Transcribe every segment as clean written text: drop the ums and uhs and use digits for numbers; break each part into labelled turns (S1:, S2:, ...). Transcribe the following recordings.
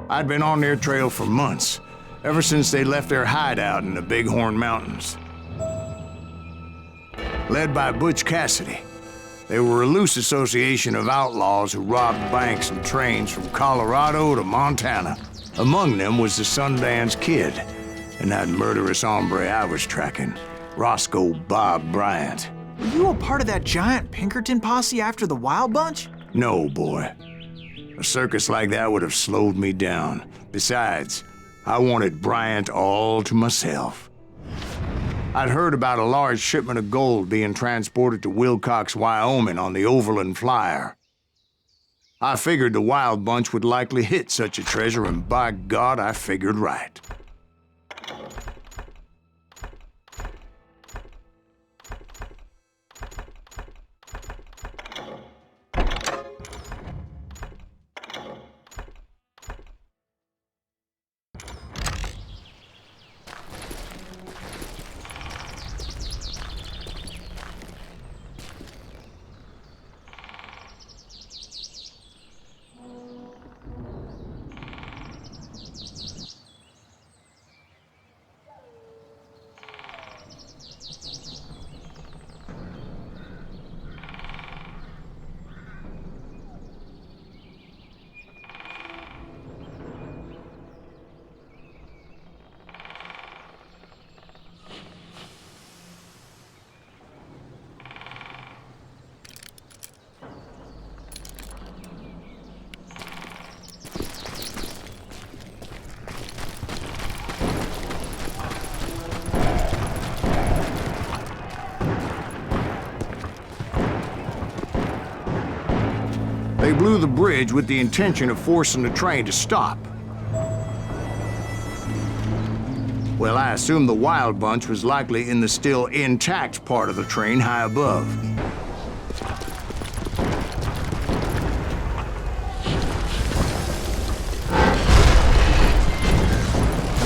S1: I'd been on their trail for months, ever since they left their hideout in the Bighorn Mountains. Led by Butch Cassidy, they were a loose association of outlaws who robbed banks and trains from Colorado to Montana. Among them was the Sundance Kid, and that murderous hombre I was tracking, Roscoe Bob Bryant.
S2: Were you a part of that giant Pinkerton posse after the Wild Bunch?
S1: No, boy. A circus like that would have slowed me down. Besides, I wanted Bryant all to myself. I'd heard about a large shipment of gold being transported to Wilcox, Wyoming on the Overland Flyer. I figured the Wild Bunch would likely hit such a treasure, and by God, I figured right. They blew the bridge with the intention of forcing the train to stop. Well, I assumed the Wild Bunch was likely in the still intact part of the train high above.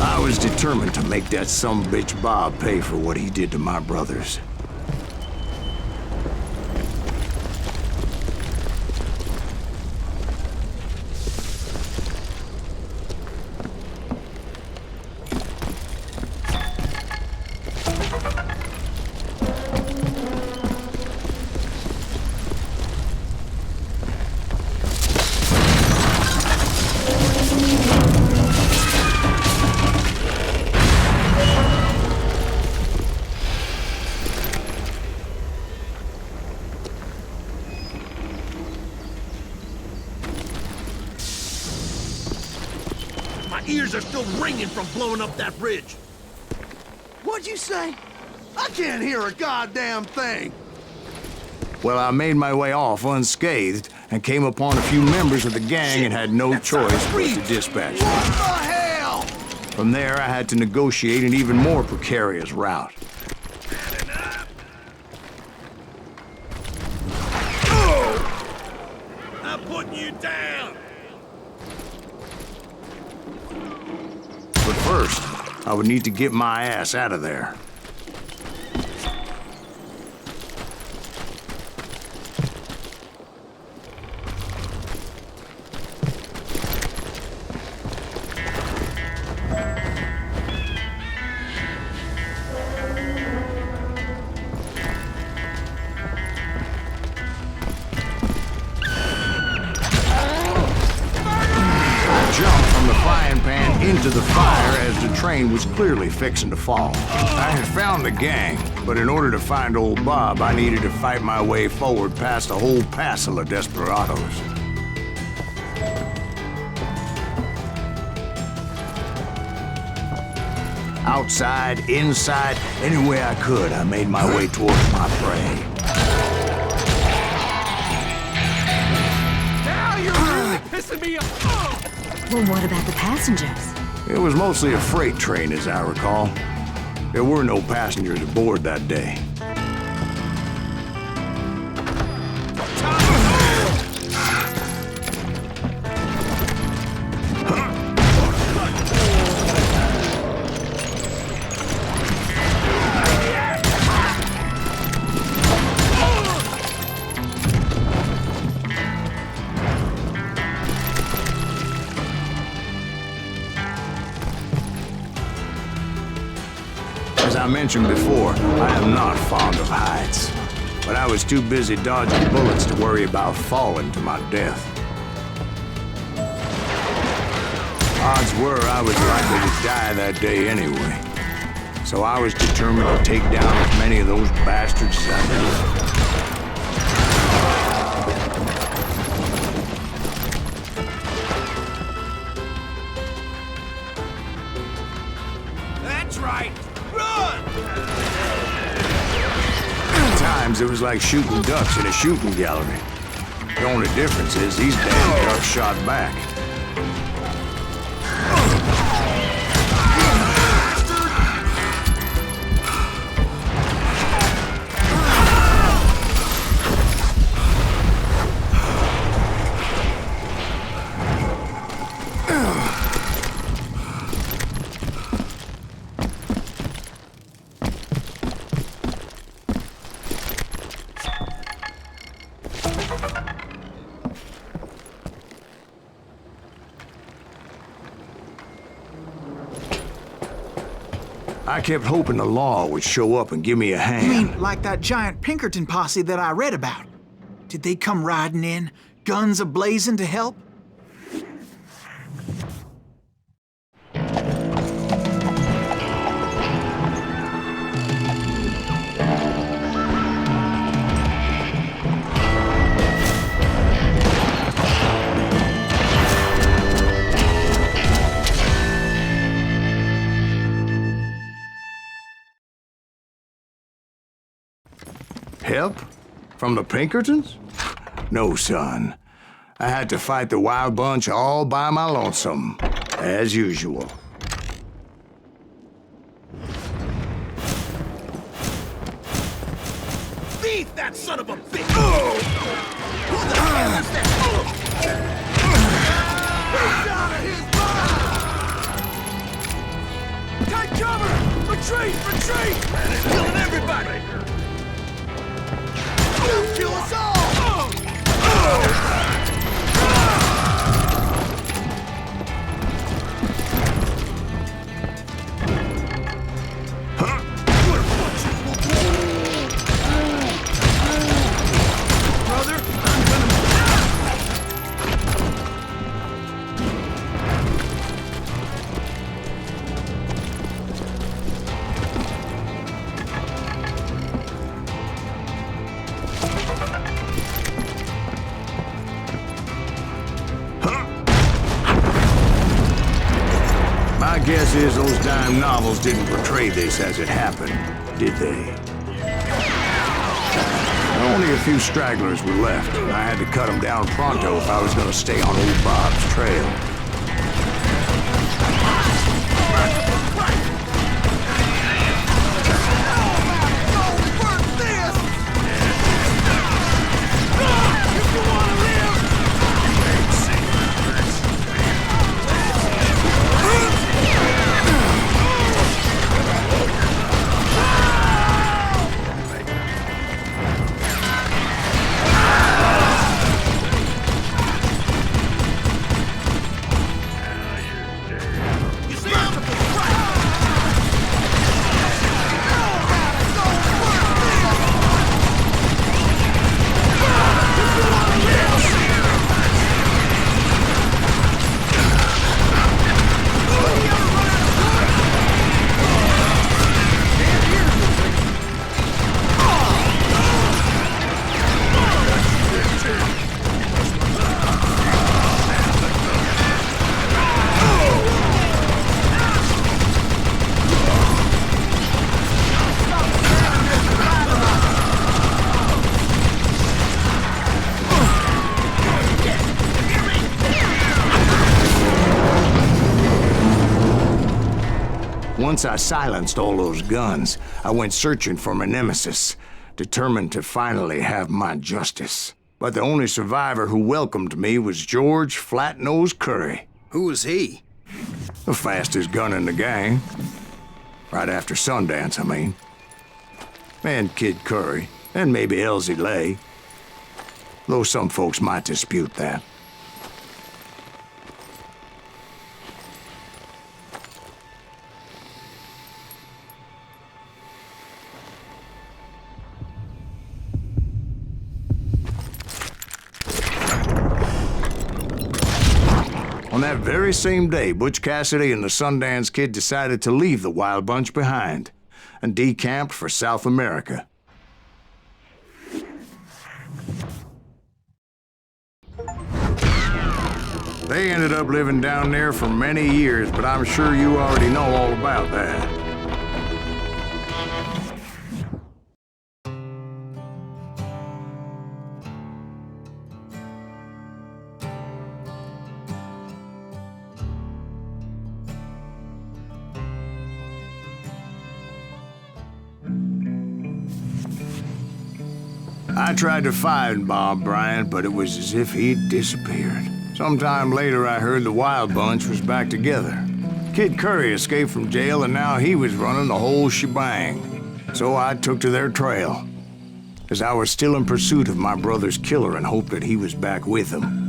S1: I was determined to make that sumbitch Bob pay for what he did to my brothers.
S3: Ears are still ringing from blowing up that bridge.
S4: What'd you say? I can't hear a goddamn thing.
S1: Well, I made my way off unscathed and came upon a few members of the gang and had no choice but to dispatch them.
S4: What the hell?
S1: From there, I had to negotiate an even more precarious route.
S3: I'm putting you down.
S1: But first, I would need to get my ass out of there. Into the fire as the train was clearly fixing to fall. I had found the gang, but in order to find old Bob, I needed to fight my way forward past a whole passel of desperados. Outside, inside, any way I could, I made my way towards my prey.
S3: Now you're really pissing me off.
S5: Well, what about the passengers?
S1: It was mostly a freight train, as I recall. There were no passengers aboard that day. I mentioned before, I am not fond of heights. But I was too busy dodging bullets to worry about falling to my death. Odds were I was likely to die that day anyway. So I was determined to take down as many of those bastards as I could.
S3: That's right! Run!
S1: At times, it was like shooting ducks in a shooting gallery. The only difference is these damn ducks shot back. I kept hoping the law would show up and give me a hand.
S2: You mean like that giant Pinkerton posse that I read about? Did they come riding in, guns a-blazing to help?
S1: Help? From the Pinkertons? No, son. I had to fight the wild bunch all by my lonesome, as usual.
S3: Beat that son of a bitch! Oh! Who the hell is that?
S4: He's out of his mind!
S3: Take cover! Retreat! Retreat! Man, it's killing everybody!
S4: He'll kill us all!
S3: Brother, I'm gonna...
S1: My guess is those dime novels didn't portray this as it happened, did they? Only a few stragglers were left, and I had to cut them down pronto if I was going to stay on old Bob's trail. Once I silenced all those guns, I went searching for my nemesis, determined to finally have my justice. But the only survivor who welcomed me was George Flat-Nose Curry.
S4: Who was he?
S1: The fastest gun in the gang. Right after Sundance, I mean. And Kid Curry, and maybe Elsie Lay. Though some folks might dispute that. On that very same day, Butch Cassidy and the Sundance Kid decided to leave the Wild Bunch behind and decamped for South America. They ended up living down there for many years, but I'm sure you already know all about that. I tried to find Bob Bryant, but it was as if he'd disappeared. Sometime later, I heard the Wild Bunch was back together. Kid Curry escaped from jail, and now he was running the whole shebang. So I took to their trail, as I was still in pursuit of my brother's killer and hoped that he was back with him.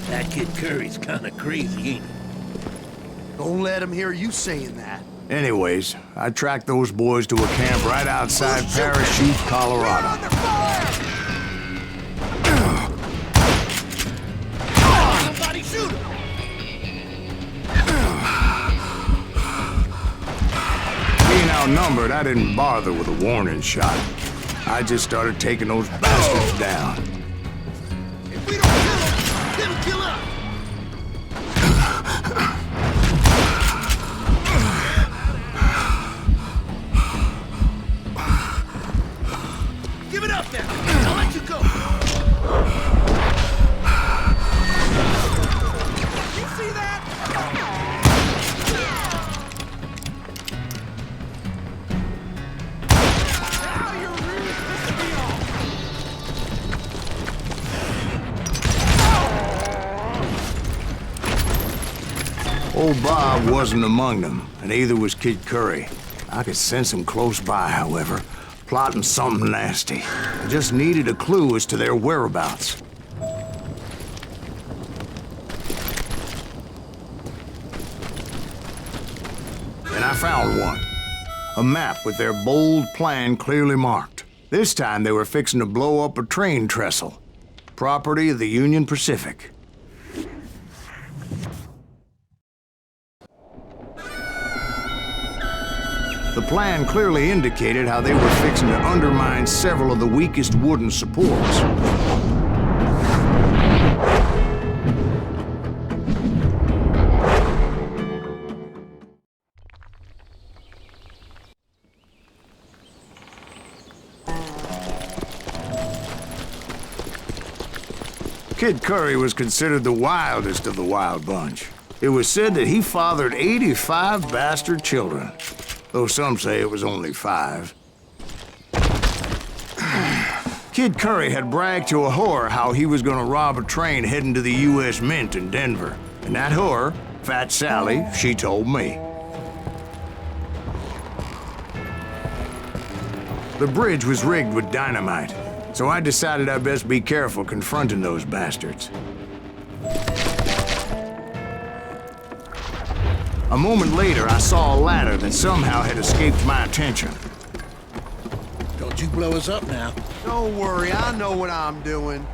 S3: That Kid Curry's kinda crazy, ain't he?
S4: Don't let him hear you saying that.
S1: Anyways, I tracked those boys to a camp right outside Parachute, Colorado.
S3: Somebody shoot him!
S1: Being outnumbered, I didn't bother with a warning shot. I just started taking those bastards down.
S3: If we don't kill him, he'll kill us! Give it up now! I'll let you go! You see that? Now you're really pissing me off!
S1: Old Bob wasn't among them, and neither was Kid Curry. I could sense him close by, however, plotting something nasty. I just needed a clue as to their whereabouts. And I found one. A map with their bold plan clearly marked. This time they were fixing to blow up a train trestle. Property of the Union Pacific. The plan clearly indicated how they were fixing to undermine several of the weakest wooden supports. Kid Curry was considered the wildest of the Wild Bunch. It was said that he fathered 85 bastard children, though some say it was only 5. Kid Curry had bragged to a whore how he was gonna rob a train heading to the U.S. Mint in Denver. And that whore, Fat Sally, she told me. The bridge was rigged with dynamite, so I decided I'd best be careful confronting those bastards. A moment later, I saw a ladder that somehow had escaped my attention.
S3: Don't you blow us up now.
S4: Don't worry, I know what I'm doing.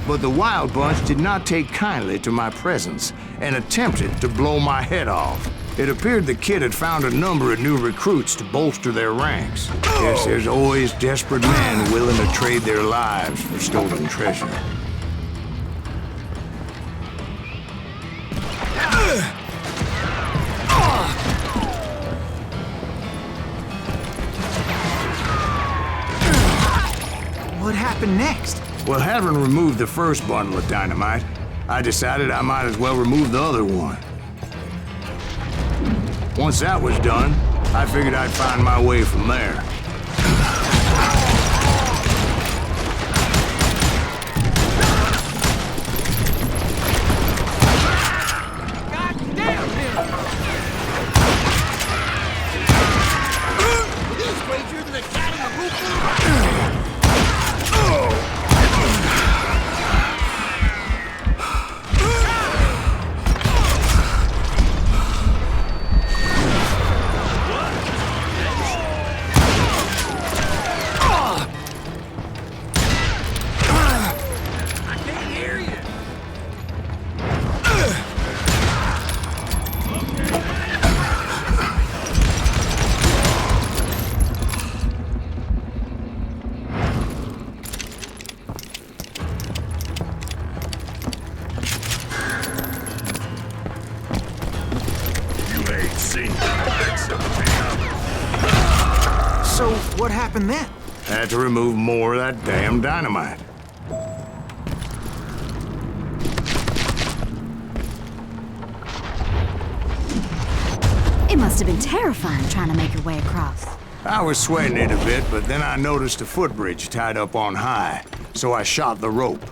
S1: But the Wild Bunch did not take kindly to my presence and attempted to blow my head off. It appeared the kid had found a number of new recruits to bolster their ranks. Yes, there's always desperate men willing to trade their lives for stolen treasure.
S2: What happened next?
S1: Well, having removed the first bundle of dynamite, I decided I might as well remove the other one. Once that was done, I figured I'd find my way from there.
S3: He's crazier than a cat in the roof.
S2: So, what happened then?
S1: Had to remove more of that damn dynamite.
S5: It must have been terrifying trying to make your way across.
S1: I was sweating it a bit, but then I noticed a footbridge tied up on high, so I shot the rope.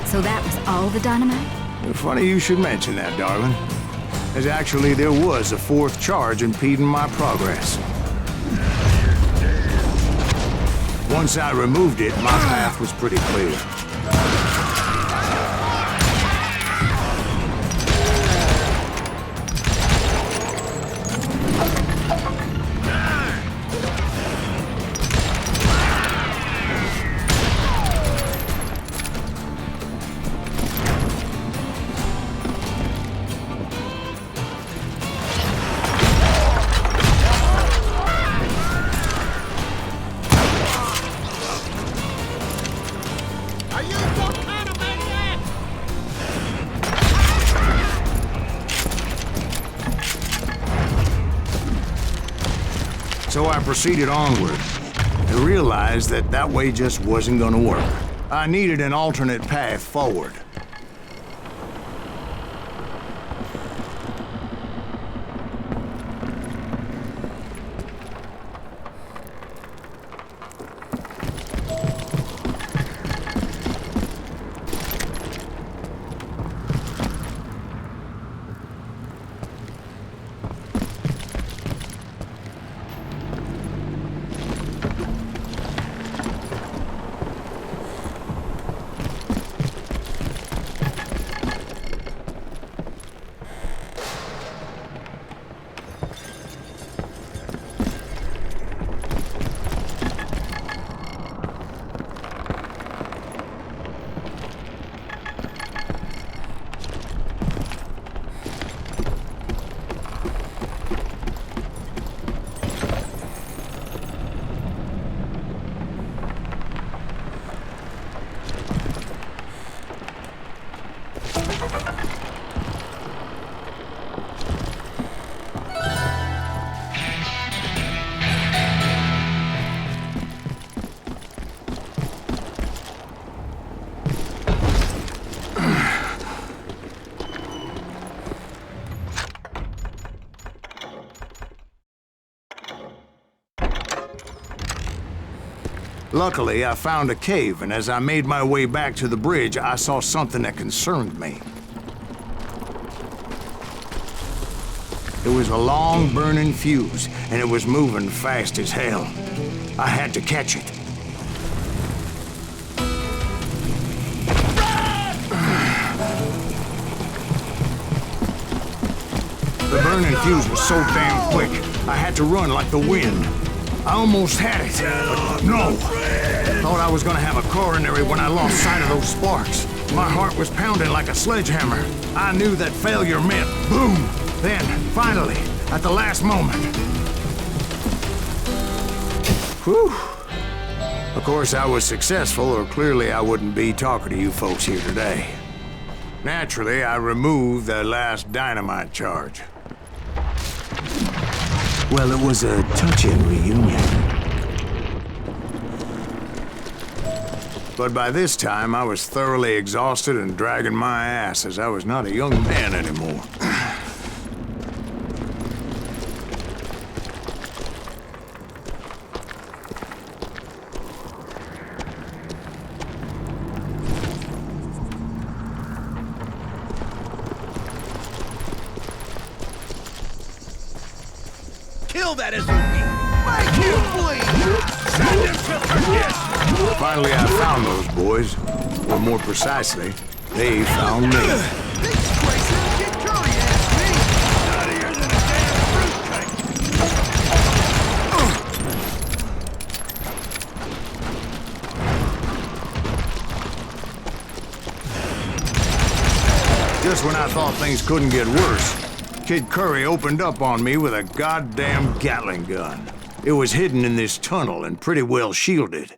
S5: So that was all the dynamite?
S1: Funny you should mention that, darling. As actually there was a fourth charge impeding my progress. Once I removed it, my path was pretty clear. So I proceeded onward and realized that that way just wasn't gonna work. I needed an alternate path forward. Luckily, I found a cave, and as I made my way back to the bridge, I saw something that concerned me. It was a long burning fuse, and it was moving fast as hell. I had to catch it. The burning fuse was so damn quick, I had to run like the wind. I almost had it, but no. Thought I was gonna have a coronary when I lost sight of those sparks. My heart was pounding like a sledgehammer. I knew that failure meant boom. Then, finally, at the last moment. Whew. Of course, I was successful, or clearly I wouldn't be talking to you folks here today. Naturally, I removed the last dynamite charge. Well, it was a touching reunion. But by this time, I was thoroughly exhausted and dragging my ass as I was not a young man anymore.
S3: Kill that SOB! Make you bleed! Send him to the pit!
S1: Finally, I found those boys. Or more precisely, they found me.
S4: These disgracers get Curry asked me.
S3: Nuttier than a damn fruitcake!
S1: Just when I thought things couldn't get worse, Kid Curry opened up on me with a goddamn Gatling gun. It was hidden in this tunnel and pretty well shielded.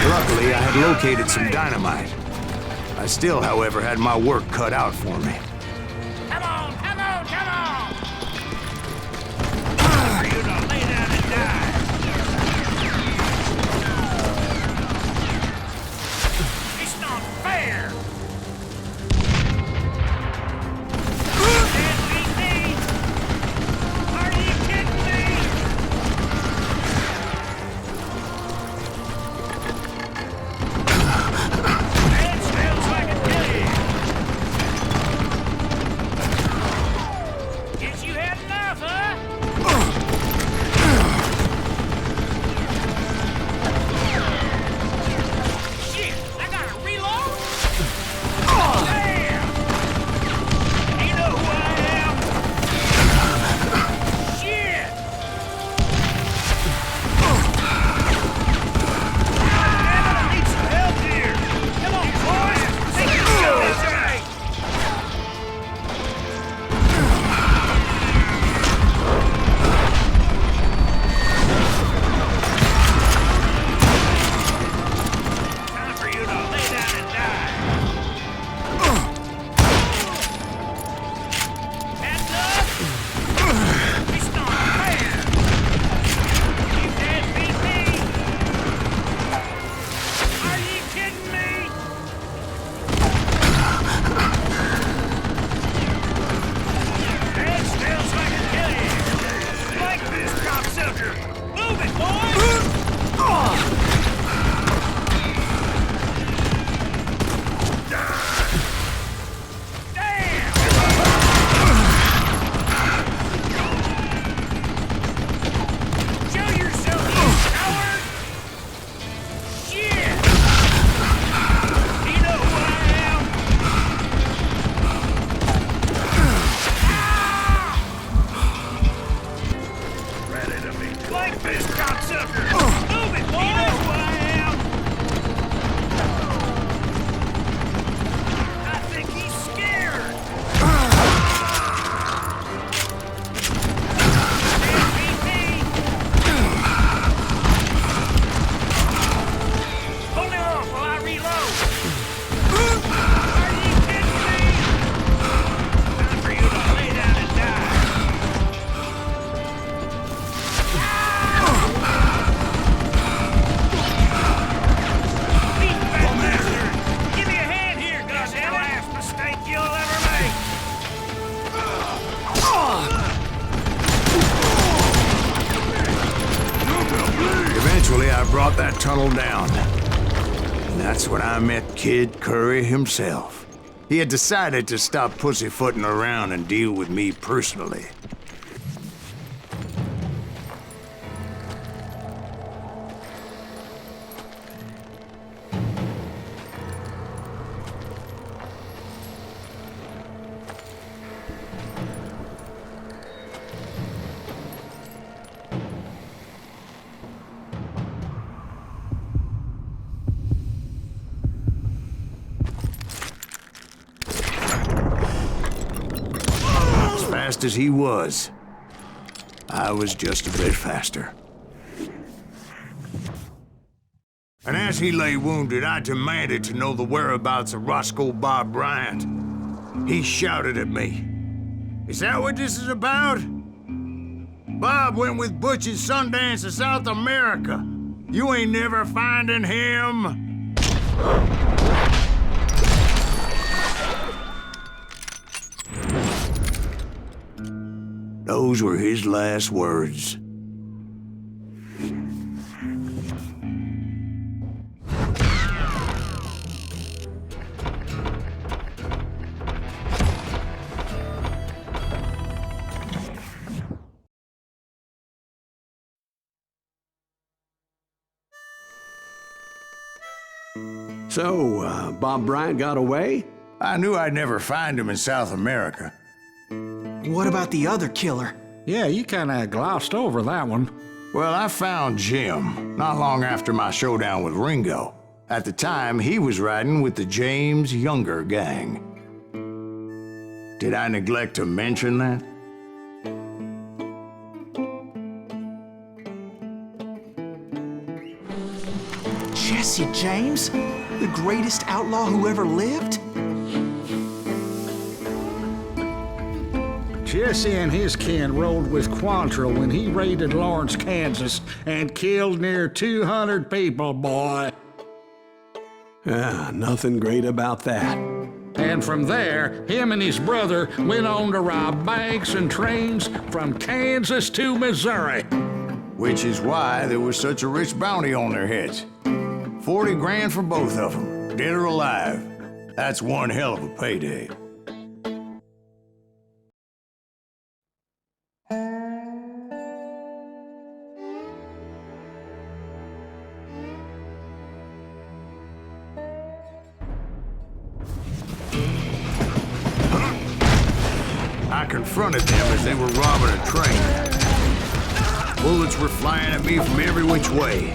S1: Luckily, I had located some dynamite. I still, however, had my work cut out for me.
S3: Come on, come on, come on! For you to lay down and die! It's not fair! Can't beat me! Are you kidding me? Stand still so I can kill you!
S1: Eventually, I brought that tunnel down. And that's when I met Kid Curry himself. He had decided to stop pussyfooting around and deal with me personally. Fast as he was, I was just a bit faster. And as he lay wounded, I demanded to know the whereabouts of Roscoe Bob Bryant. He shouted at me, "Is that what this is about? Bob went with Butch and Sundance to South America. You ain't never finding him." Those were his last words.
S6: So, Bob Bryant got away?
S1: I knew I'd never find him in South America.
S2: What about the other killer?
S7: Yeah, you kinda glossed over that one.
S1: Well, I found Jim not long after my showdown with Ringo. At the time, he was riding with the James Younger gang. Did I neglect to mention that?
S2: Jesse James? The greatest outlaw who ever lived?
S7: Jesse and his kin rode with Quantrill when he raided Lawrence, Kansas, and killed near 200 people, boy.
S6: Nothing great about that.
S7: And from there, him and his brother went on to rob banks and trains from Kansas to Missouri.
S1: Which is why there was such a rich bounty on their heads. 40 grand for both of them, dead or alive. That's one hell of a payday. I confronted them as they were robbing a train. Bullets were flying at me from every which way.